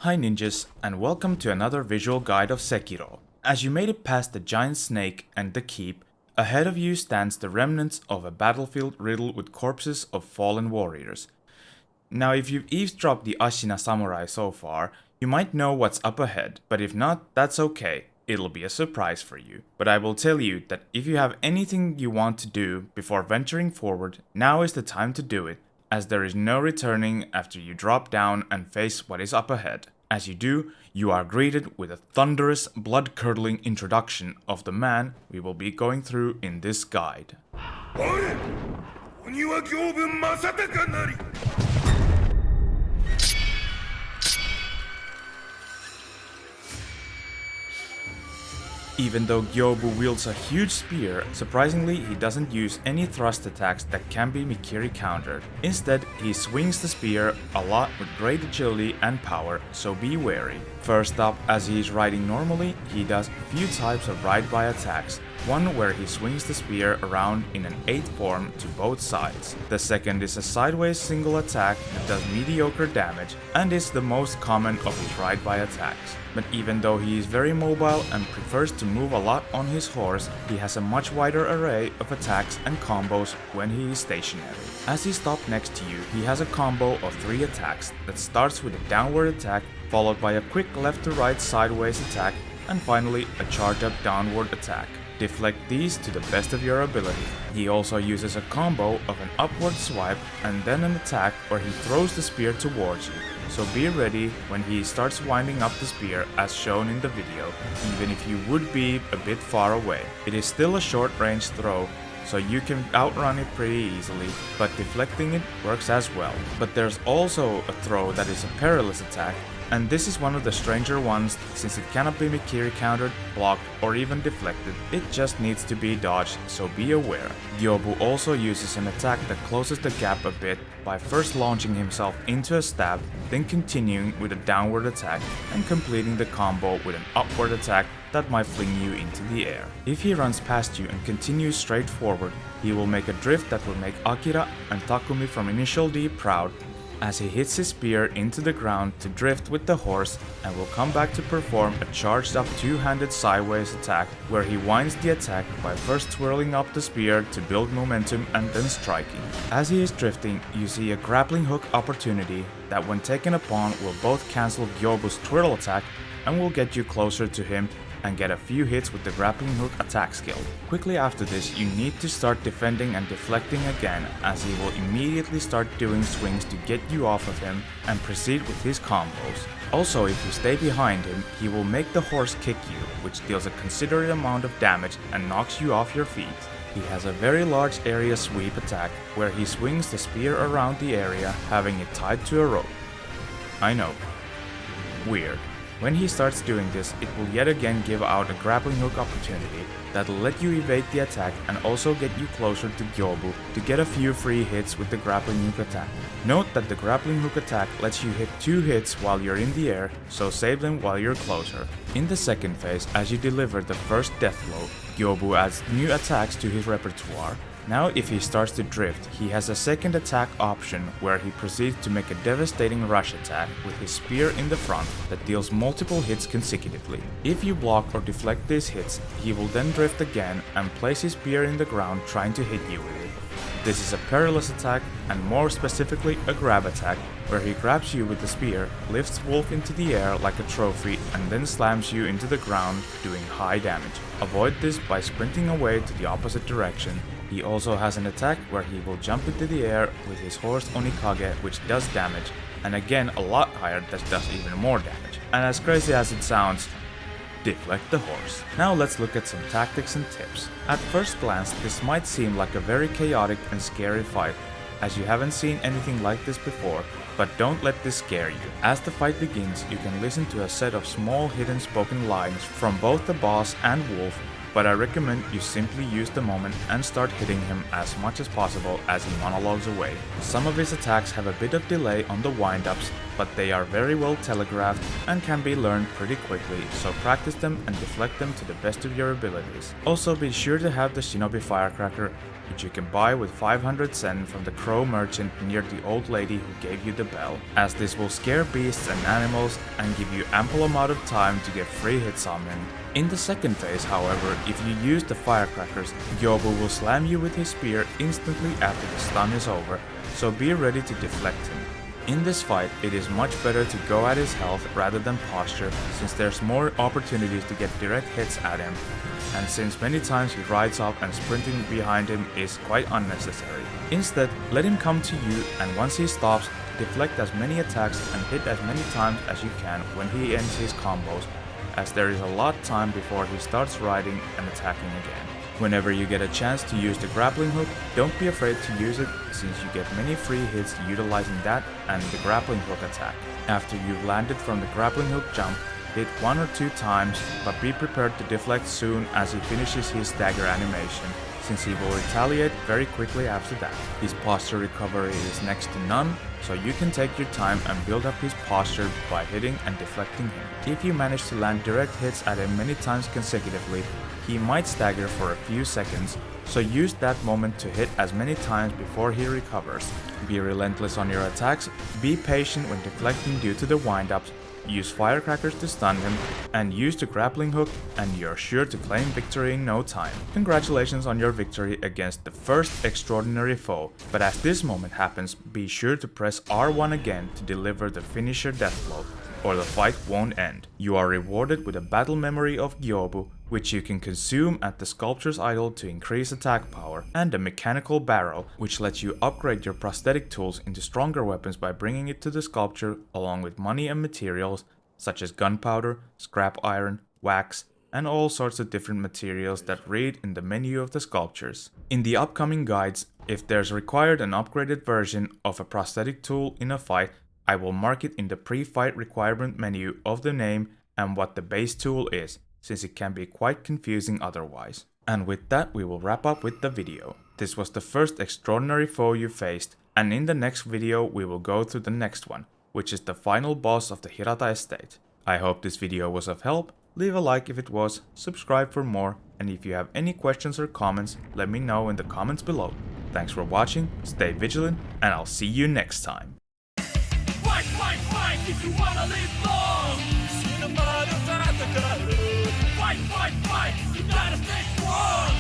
Hi ninjas, and welcome to another visual guide of Sekiro. As you made it past the giant snake and the keep, ahead of you stands the remnants of a battlefield riddled with corpses of fallen warriors. Now if you've eavesdropped the Ashina samurai so far, you might know what's up ahead, but if not, that's okay. It'll be a surprise for you. But I will tell you that if you have anything you want to do before venturing forward, now is the time to do it, as there is no returning after you drop down and face what is up ahead. As you do, you are greeted with a thunderous, blood-curdling introduction of the man we will be going through in this guide. Oniwa Gyoubu Masataka nari. Even though Gyoubu wields a huge spear, surprisingly he doesn't use any thrust attacks that can be Mikiri countered. Instead, he swings the spear a lot with great agility and power, so be wary. First up, as he is riding normally, he does a few types of ride-by attacks. One where he swings the spear around in an 8 form to both sides. The second is a sideways single attack that does mediocre damage and is the most common of his ride-by attacks. But even though he is very mobile and prefers to move a lot on his horse, he has a much wider array of attacks and combos when he is stationary. As he stops next to you, he has a combo of 3 attacks that starts with a downward attack, followed by a quick left to right sideways attack, and finally a charge up downward attack. Deflect these to the best of your ability. He also uses a combo of an upward swipe and then an attack where he throws the spear towards you. So be ready when he starts winding up the spear as shown in the video, even if you would be a bit far away. It is still a short range throw, so you can outrun it pretty easily, but deflecting it works as well. But there's also a throw that is a perilous attack, and this is one of the stranger ones since it cannot be Mikiri countered, blocked, or even deflected. It just needs to be dodged, so be aware. Gyoubu also uses an attack that closes the gap a bit by first launching himself into a stab, then continuing with a downward attack and completing the combo with an upward attack that might fling you into the air. If he runs past you and continues straight forward, he will make a drift that will make Akira and Takumi from Initial D proud, as he hits his spear into the ground to drift with the horse and will come back to perform a charged up two-handed sideways attack where he winds the attack by first twirling up the spear to build momentum and then striking. As he is drifting, you see a grappling hook opportunity that when taken upon will both cancel Gyoubu's twirl attack and will get you closer to him and get a few hits with the grappling hook attack skill. Quickly after this, you need to start defending and deflecting again, as he will immediately start doing swings to get you off of him and proceed with his combos. Also, if you stay behind him, he will make the horse kick you, which deals a considerate amount of damage and knocks you off your feet. He has a very large area sweep attack, where he swings the spear around the area, having it tied to a rope. I know. Weird. When he starts doing this, it will yet again give out a grappling hook opportunity that will let you evade the attack and also get you closer to Gyoubu to get a few free hits with the grappling hook attack. Note that the grappling hook attack lets you hit 2 hits while you're in the air, so save them while you're closer. In the second phase, as you deliver the first death blow, Gyoubu adds new attacks to his repertoire. Now if he starts to drift, he has a second attack option where he proceeds to make a devastating rush attack with his spear in the front that deals multiple hits consecutively. If you block or deflect these hits, he will then drift again and place his spear in the ground trying to hit you with it. This is a perilous attack, and more specifically a grab attack, where he grabs you with the spear, lifts Wolf into the air like a trophy and then slams you into the ground, doing high damage. Avoid this by sprinting away to the opposite direction. He also has an attack where he will jump into the air with his horse Onikage, which does damage, and again a lot higher that does even more damage. And as crazy as it sounds, deflect the horse. Now let's look at some tactics and tips. At first glance, this might seem like a very chaotic and scary fight, as you haven't seen anything like this before, but don't let this scare you. As the fight begins, you can listen to a set of small hidden spoken lines from both the boss and Wolf, but I recommend you simply use the moment and start hitting him as much as possible as he monologues away. Some of his attacks have a bit of delay on the wind-ups, but they are very well telegraphed and can be learned pretty quickly, so practice them and deflect them to the best of your abilities. Also be sure to have the Shinobi Firecracker which you can buy with 500 sen from the crow merchant near the old lady who gave you the bell, as this will scare beasts and animals and give you ample amount of time to get free hits on him. In the second phase, however, if you use the firecrackers, Gyoubu will slam you with his spear instantly after the stun is over, so be ready to deflect him. In this fight, it is much better to go at his health rather than posture, since there's more opportunities to get direct hits at him, and since many times he rides up and sprinting behind him is quite unnecessary. Instead, let him come to you, and once he stops, deflect as many attacks and hit as many times as you can when he ends his combos, as there is a lot of time before he starts riding and attacking again. Whenever you get a chance to use the grappling hook, don't be afraid to use it, since you get many free hits utilizing that and the grappling hook attack. After you've landed from the grappling hook jump, hit 1 or 2 times, but be prepared to deflect soon as he finishes his stagger animation, since he will retaliate very quickly after that. His posture recovery is next to none, so you can take your time and build up his posture by hitting and deflecting him. If you manage to land direct hits at him many times consecutively, he might stagger for a few seconds, so use that moment to hit as many times before he recovers. Be relentless on your attacks, be patient when deflecting due to the wind-ups, use firecrackers to stun him, and use the grappling hook, and you're sure to claim victory in no time. Congratulations on your victory against the first extraordinary foe, but as this moment happens, be sure to press R1 again to deliver the finisher death blow, or the fight won't end. You are rewarded with a battle memory of Gyoubu, which you can consume at the sculpture's idol to increase attack power, and a mechanical barrel, which lets you upgrade your prosthetic tools into stronger weapons by bringing it to the sculpture along with money and materials such as gunpowder, scrap iron, wax, and all sorts of different materials that read in the menu of the sculptures. In the upcoming guides, if there's required an upgraded version of a prosthetic tool in a fight, I will mark it in the pre-fight requirement menu of the name and what the base tool is, since it can be quite confusing otherwise. And with that, we will wrap up with the video. This was the first extraordinary foe you faced, and in the next video we will go through the next one, which is the final boss of the Hirata estate. I hope this video was of help. Leave a like if it was, subscribe for more, and if you have any questions or comments, let me know in the comments below. Thanks for watching, stay vigilant, and I'll see you next time. Fight, fight, fight if you wanna live long. Fight, fight, fight, you gotta stay strong.